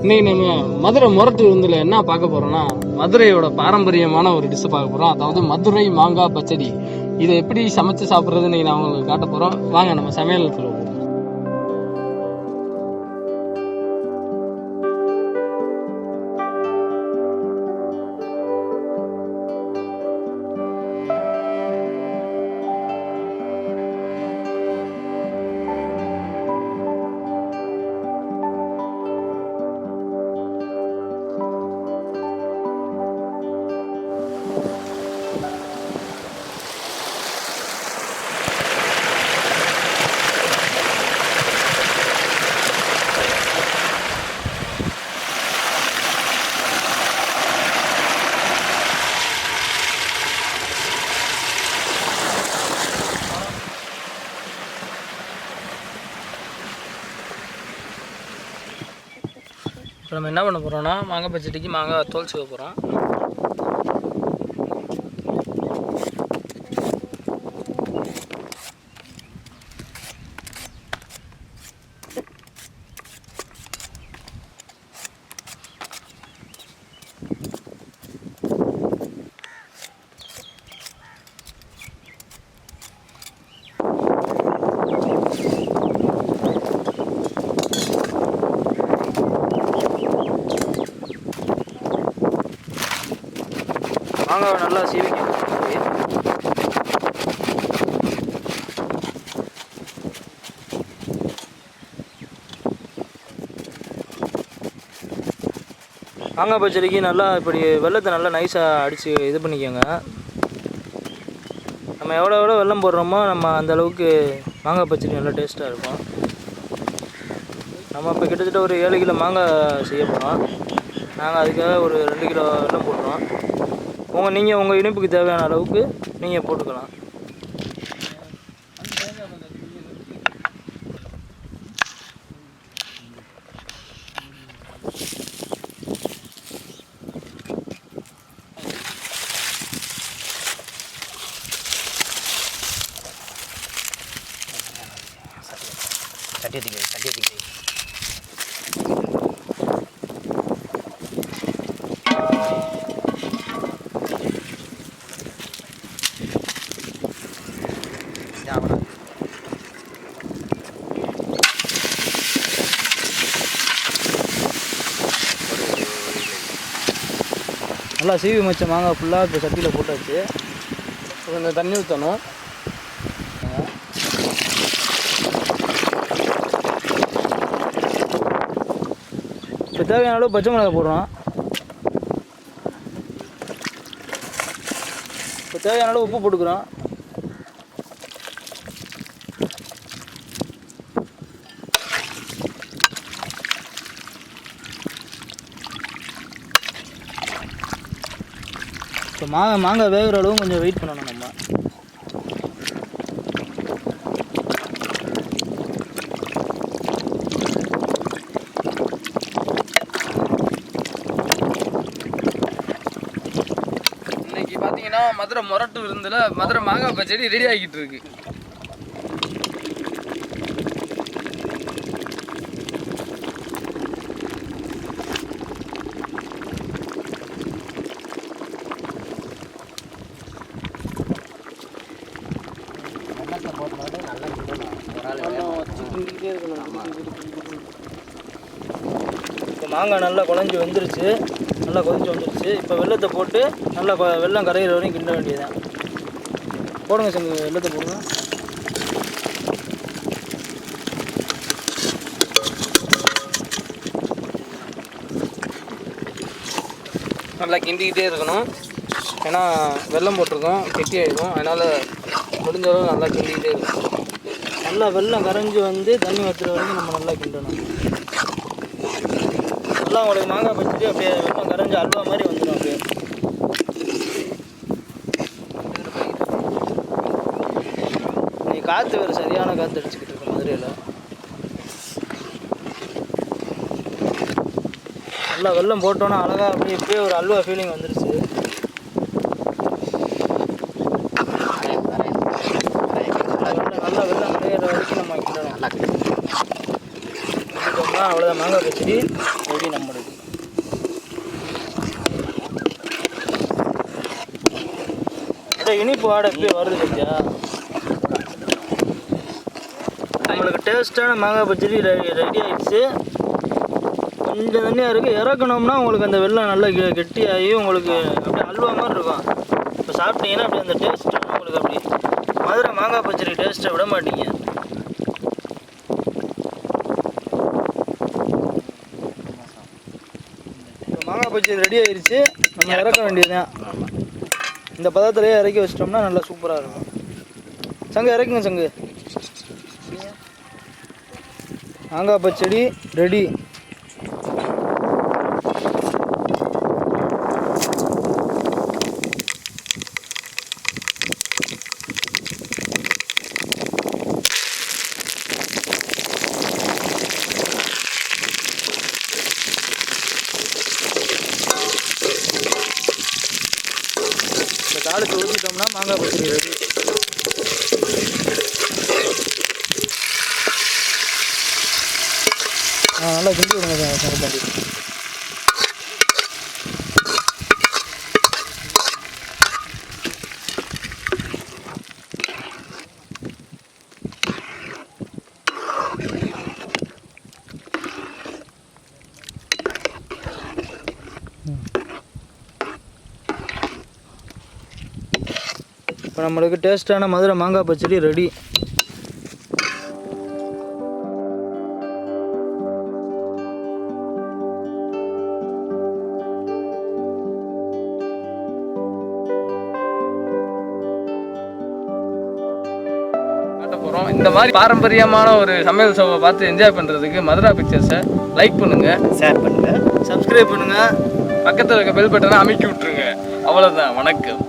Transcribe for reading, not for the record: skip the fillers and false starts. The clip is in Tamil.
இன்னைக்கு நம்ம மதுரை முரட்டு விருந்துல என்ன பார்க்க போறோம்னா மதுரையோட பாரம்பரியமான ஒரு டிஷ் பார்க்க போறோம். அதாவது மதுரை மாங்காய் பச்சடி. இதை எப்படி சமைச்சு சாப்பிட்றதுன்னு நான் உங்களுக்கு காட்ட போறோம். வாங்க நம்ம சமையல் சொல்லுவோம். இப்போ நம்ம என்ன பண்ண போகிறோம்னா மாங்காய் பச்சடிக்கு மாங்காய் தோல் சீவ போகிறோம். மாங்காவை நல்லா சீவிக்கணும். மாங்காய் பச்சடிக்கு நல்லா இப்படி வெள்ளத்தை நல்லா நைஸாக அடித்து இது பண்ணிக்கோங்க. நம்ம எவ்வளோ வெல்லம் போடுறோமோ நம்ம அந்த அளவுக்கு மாங்காய் பச்சடி நல்லா டேஸ்ட்டாக இருக்கும். நம்ம இப்போ கிட்டத்தட்ட ஒரு 7 கிலோ மாங்காய் செய்ய போகிறோம். நாங்கள் அதுக்காக ஒரு 2 கிலோ வெல்லம் போட்டுறோம். நீங்கள் உங்கள் இனிப்புக்கு தேவையான அளவுக்கு நீங்கள் போட்டுக்கலாம். நல்லா சீவி மச்ச மாங்காய் ஃபுல்லாக இப்போ சட்டியில் போட்டாச்சு. கொஞ்சம் தண்ணி ஊற்றணும். இப்போ தேவையான அளவு பச்சை மிளகாய் போடுறோம். இப்போ தேவையான அளவு உப்பு போட்டுக்கிறோம். இப்போ மாங்காய் வேகிற அளவு கொஞ்சம் வெயிட் பண்ணணும் நம்ம. இன்னைக்கு பார்த்தீங்கன்னா மதுரை முரட்டு விருந்தில் மதுரை மாங்காய் பச்சடி ரெடி ஆகிட்டு இருக்கு. இப்போ மாங்காய் நல்லா குழஞ்சி வந்துருச்சு, நல்லா கொதிச்சு வந்துருச்சு. இப்போ வெள்ளத்தை போட்டு நல்லா வெள்ளம் கரையிற வரையும் கிண்ட வேண்டியதுதான். போடுங்க சங்கு, வெள்ளத்தை போடுங்க. நல்லா கிண்டிக்கிட்டே இருக்கணும். ஏன்னா வெள்ளம் போட்டிருக்கோம், கெட்டி ஆகிடும். அதனால் முடிஞ்சளவு நல்லா கிண்டிக்கிட்டே இருக்கணும். நல்லா வெள்ளம் கரைஞ்சி வந்து தண்ணி வச்சுற வரைக்கும் நம்ம நல்லா கிண்டணும். நல்லா உங்களுக்கு மாங்காய் பச்சடி அப்படியே வெள்ளம் கரைஞ்சி அல்வா மாதிரி வந்துடும். அப்படியே இன்னைக்கு காற்று வேறு சரியான காற்று அடிச்சுக்கிட்டு இருக்கு மதுரையில். நல்லா வெள்ளம் போட்டோன்னா அழகாக அப்படியே இப்படியே ஒரு அல்வா ஃபீலிங் வந்துருச்சு. நல்லா வெள்ளம் கரையிற வரைக்கும் நம்ம கிண்டணும். அவ்வளோதான் மாங்காய் பச்சடி ரெடி நம்மளுக்கு. அந்த இனிப்பு வாடை எப்பயும் வருது பத்தியா. நம்மளுக்கு டேஸ்ட்டான மாங்காய் பச்சடி ரெடி ஆகிடுச்சு. கொஞ்சம் தண்ணியாக இருக்குது. இறக்கணும்னா உங்களுக்கு அந்த வெல்லம் நல்லா கெட்டியாகி உங்களுக்கு அப்படியே அல்வா மாதிரி இருக்கும். இப்போ சாப்பிட்டீங்கன்னா அப்படி அந்த டேஸ்ட்டு உங்களுக்கு அப்படி மதுரை மாங்காய் பச்சடி டேஸ்ட்டை விட மாட்டீங்க. இப்போ மாங்காய் பச்சடி ரெடி ஆகிடுச்சு. நம்ம இறக்க வேண்டியதுதான். இந்த பதத்திலேயே இறக்கி வச்சிட்டோம்னா நல்லா சூப்பராக இருக்கும். சங்கு இறக்குங்க சங்கு. மாங்காய் பச்சடி ரெடி. இந்த தாளித்து ஊற்றிட்டோம்னா மாங்காய் பச்சடி ரெடி. நல்லா கிண்டி விடுங்க சங்கப்பாண்டி. இப்போ நம்மளுக்கு டேஸ்ட்டான மதுரை மாங்காய் பச்சடி ரெடி. இந்த மாதிரி பாரம்பரியமான ஒரு சமையல் ஷோவை பார்த்து என்ஜாய் பண்ணுறதுக்கு மதுரா பிக்சர்ஸை லைக் பண்ணுங்கள், ஷேர் பண்ணுங்கள், சப்ஸ்கிரைப் பண்ணுங்கள், பக்கத்தில் இருக்க பெல் பட்டனை அமைக்கி விட்ருங்க. அவ்வளோதான். வணக்கம்.